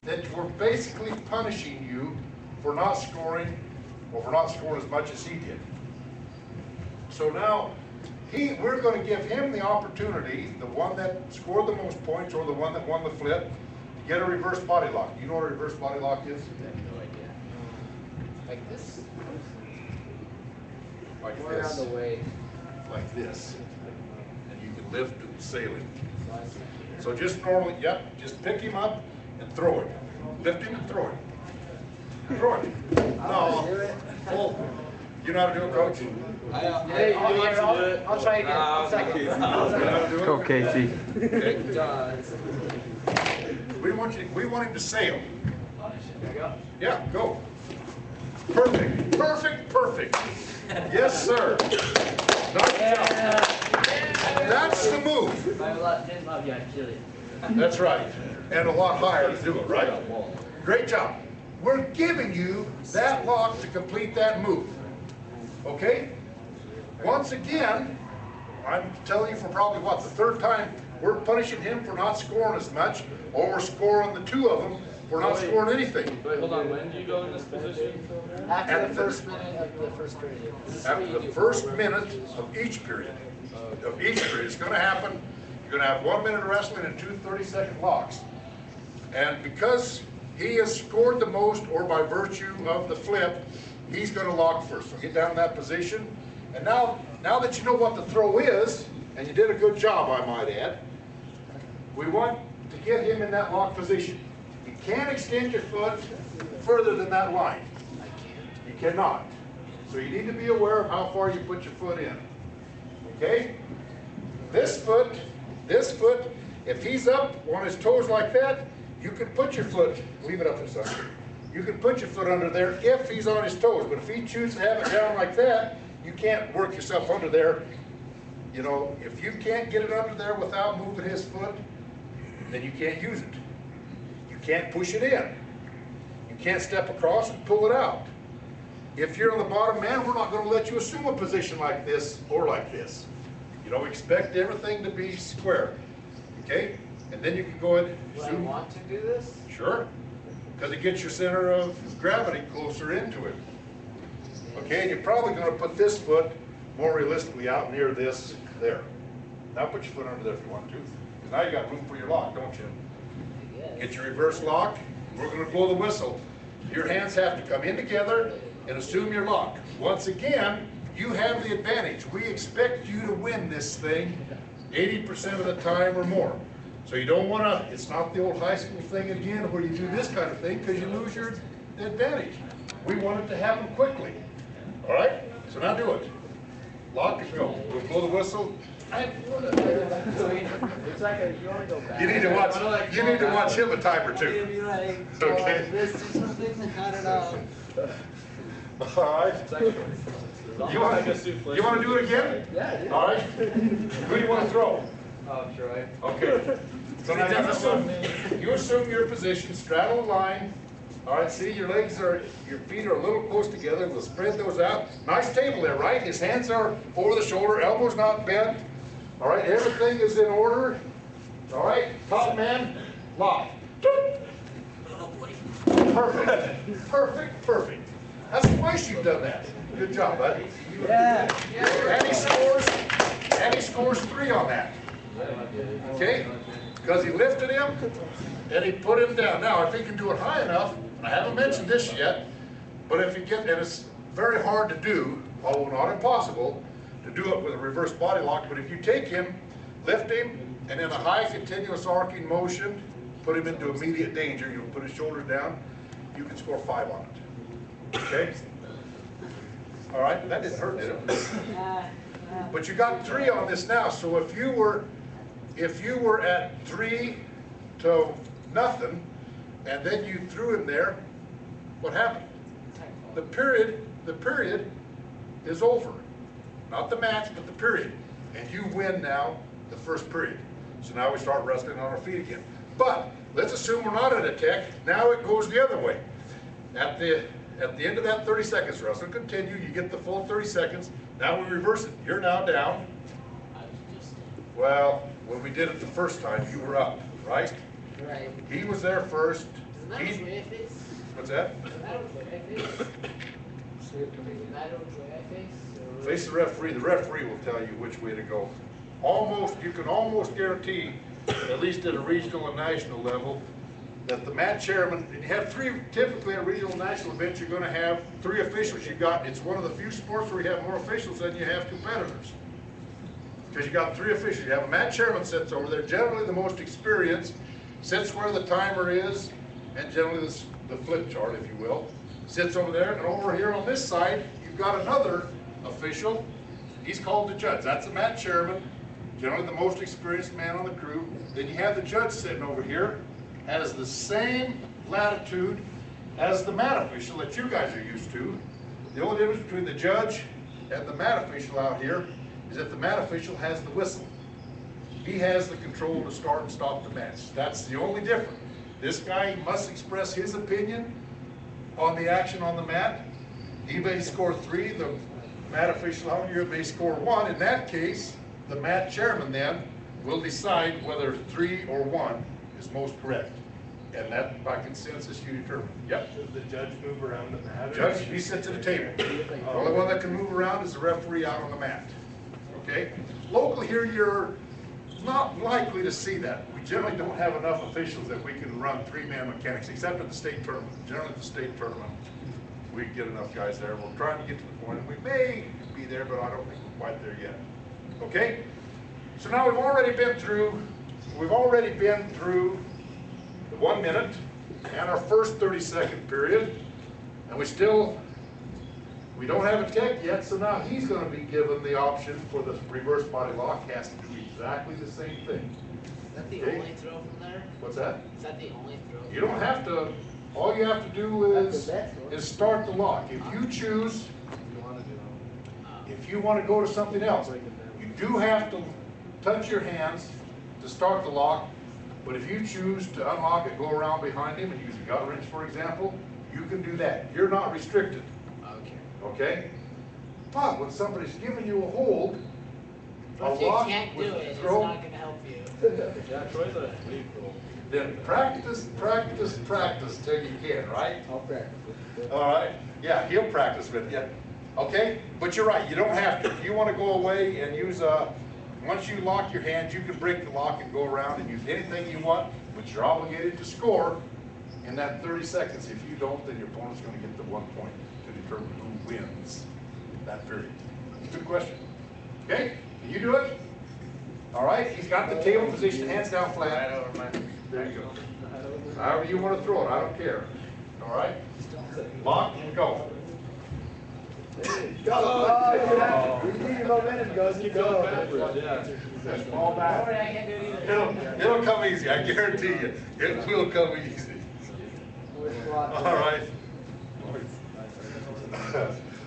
that we're basically punishing you for not scoring, or for not scoring as much as he did. So now, we're going to give him the opportunity, the one that scored the most points or the one that won the flip, to get a reverse body lock. You know what a reverse body lock is? I have no idea. Like this? Like More this. around the way. Like this. And you can lift and sail him. So just normally, yep, just pick him up and throw him. Lift him and throw him. Throw him. No. Oh, you know how to do it, Coach? I'll try again. One second. You know how to do it? Go, Casey. Okay. We want him to sail. There you go. Yeah, go. Perfect, perfect, perfect. Yes, sir. Nice job. That's the move. That's right. And a lot higher to do it, right? Great job. We're giving you that lock to complete that move. Okay? Once again, I'm telling you for probably what, the third time, we're punishing him for not scoring as much, or we're scoring the two of them for not scoring anything. Wait, hold on. When do you go in this position? After the first minute of the first period. After the first minute of each period. Of each period. It's going to happen. You're going to have 1 minute of wrestling and two 30-second locks. And because he has scored the most, or by virtue of the flip, he's going to lock first. So get down in that position. And now that you know what the throw is, and you did a good job, I might add, we want to get him in that lock position. You can't extend your foot further than that line. You cannot. So you need to be aware of how far you put your foot in. Okay? This foot, if he's up on his toes like that, you can put your foot, leave it up there, son. You can put your foot under there if he's on his toes. But if he chooses to have it down like that, you can't work yourself under there. You know, if you can't get it under there without moving his foot, then you can't use it. You can't push it in. You can't step across and pull it out. If you're on the bottom man, we're not going to let you assume a position like this or like this. You know, expect everything to be square. Okay? And then you can go ahead and Do I want to do this? Sure. Because it gets your center of gravity closer into it. Okay, and you're probably going to put this foot more realistically out near this there. Now put your foot under there if you want to. Because now you got room for your lock, don't you? Get your reverse lock. We're going to blow the whistle. Your hands have to come in together and assume your lock. Once again, you have the advantage. We expect you to win this thing 80% of the time or more. So you don't want to, it's not the old high school thing again where you do this kind of thing because you lose your advantage. We want it to happen quickly. All right? So now do it. Lock and go. We'll blow the whistle. It's like you want to go back. You need to watch him a time or two. Okay. This is something, I don't know. All right. You want to do it again? Yeah. All right. Who do you want to throw? Oh, Troy. Okay. So now you assume your position, straddle the line. All right, see your feet are a little close together. We'll spread those out. Nice table there, right? His hands are over the shoulder, elbows not bent. All right, everything is in order. All right, top man, lock. Perfect, perfect, perfect. That's twice you've done that. Good job, buddy. Yeah. And he scores 3 on that. Okay? Because he lifted him and he put him down. Now, if he can do it high enough, I haven't mentioned this yet, but if you get, and it's very hard to do, although not impossible, to do it with a reverse body lock, but if you take him, lift him, and in a high continuous arcing motion, put him into immediate danger, you'll put his shoulders down, you can score 5 on it. Okay? All right, that didn't hurt, did it? But you got 3 on this now, so if you were at 3 to nothing, and then you threw him there, what happened? The period is over. Not the match, but the period. And you win now the first period. So now we start wrestling on our feet again. But let's assume we're not at a tech. Now it goes the other way. At the end of that 30 seconds wrestle, continue, you get the full 30 seconds. Now we reverse it. You're now down. Well, when we did it the first time, you were up, right? Right. He was there first. Isn't that He- which way I face? What's that? Isn't that which way I face? Isn't that which way I face? Or- Face the referee. The referee will tell you which way to go. You can almost guarantee, at least at a regional and national level, that the mat chairman, and you have three, typically at a regional and national event, you're gonna have three officials. It's one of the few sports where you have more officials than you have competitors. Because you got three officials. You have a mat chairman sits over there, generally the most experienced, sits where the timer is, and generally the flip chart, if you will, sits over there. And over here on this side, you've got another official. He's called the judge. That's the mat chairman, generally the most experienced man on the crew. Then you have the judge sitting over here, has the same latitude as the mat official that you guys are used to. The only difference between the judge and the mat official out here is that the mat official has the whistle. He has the control to start and stop the match. That's the only difference. This guy must express his opinion on the action on the mat. He may score 3, the mat official out here may score 1. In that case, the mat chairman then will decide whether 3 or 1 is most correct. And that, by consensus, you determine. Yep. Does the judge move around the mat? Judge, he sits at the table. The only one that can move around is the referee out on the mat. Okay? Locally here, you're not likely to see that. We generally don't have enough officials that we can run 3-man mechanics, except at the state tournament. Generally at the state tournament, we get enough guys there. We're trying to get to the point, and we may be there, but I don't think we're quite there yet. Okay? So now we've already been through the 1 minute and our first 30-second period, and we don't have a tech yet, so now he's going to be given the option for the reverse body lock. Has to do exactly the same thing. Is that the Okay. only throw from there? What's that? Is that the only throw? You don't have to, all you have to do is start the lock. If you choose, if you want to go to something else, you do have to touch your hands to start the lock, but if you choose to unlock it, go around behind him and use a gut wrench, for example, you can do that. You're not restricted. Okay. Okay? But when somebody's giving you a hold, But if you lock can't with do the it, it's throw, not gonna help you. Yeah, Troy's a lead role. then practice, practice, practice till you can, right? I'll practice it. All right? Yeah, he'll practice with you. Okay? But you're right, you don't have to. If you want to go away and use once you lock your hands, you can break the lock and go around and use anything you want, but you're obligated to score in that 30 seconds. If you don't, then your opponent's going to get the 1 point to determine who wins that period. Good question. Okay? Can you do it? All right? He's got the table position, hands down flat. Right over my. There you go. However you want to throw it, I don't care. All right? Lock and go. Oh, you need your momentum, goes. Keep going backwards, yeah. Fall Don't back. worry, I can't do it either. It'll come easy, I guarantee you. It will come easy. All right.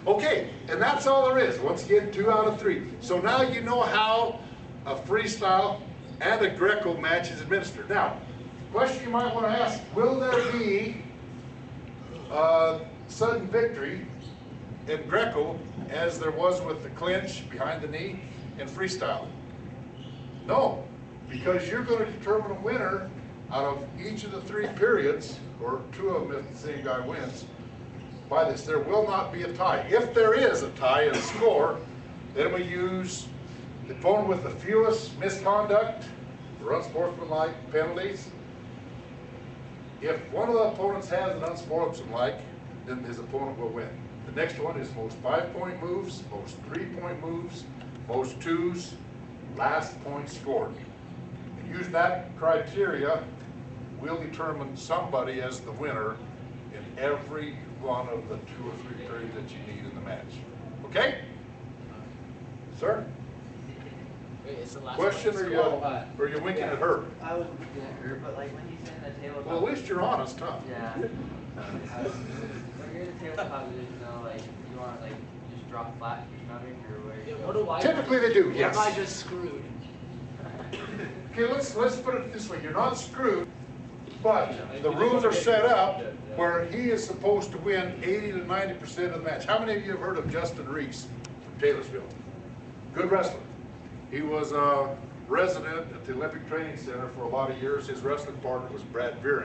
Okay, and that's all there is. Once again, 2 out of 3. So now you know how a freestyle and a Greco match is administered. Now, question you might want to ask, will there be sudden victory in Greco as there was with the clinch behind the knee in freestyle? No, because you're going to determine a winner out of each of the 3 periods, or 2 of them if the same guy wins, by this. There will not be a tie. If there is a tie in score, then we use the opponent with the fewest misconduct or unsportsmanlike penalties. If one of the opponents has an unsportsmanlike, then his opponent will win. The next one is most 5-point moves, most 3-point moves, most 2s, last point scored. And use that criteria, we'll determine somebody as the winner in every one of the 2 or 3 periods that you need in the match. Okay? Sir? Wait, it's the last Question one. or you winking at her? I was looking at her, but like when he's in the tabletop. Well, at least you're honest, huh? Yeah. When you're in the tabletop position, though, like you want like just drop flat to your stomach or where Yeah, you what go. do I Typically they do, What yes. am I just screwed? Okay, let's put it this way. You're not screwed, but the rules are set up where he is supposed to win 80 to 90% of the match. How many of you have heard of Justin Reese from Taylorsville? Good wrestler. He was a resident at the Olympic Training Center for a lot of years. His wrestling partner was Brad Veering.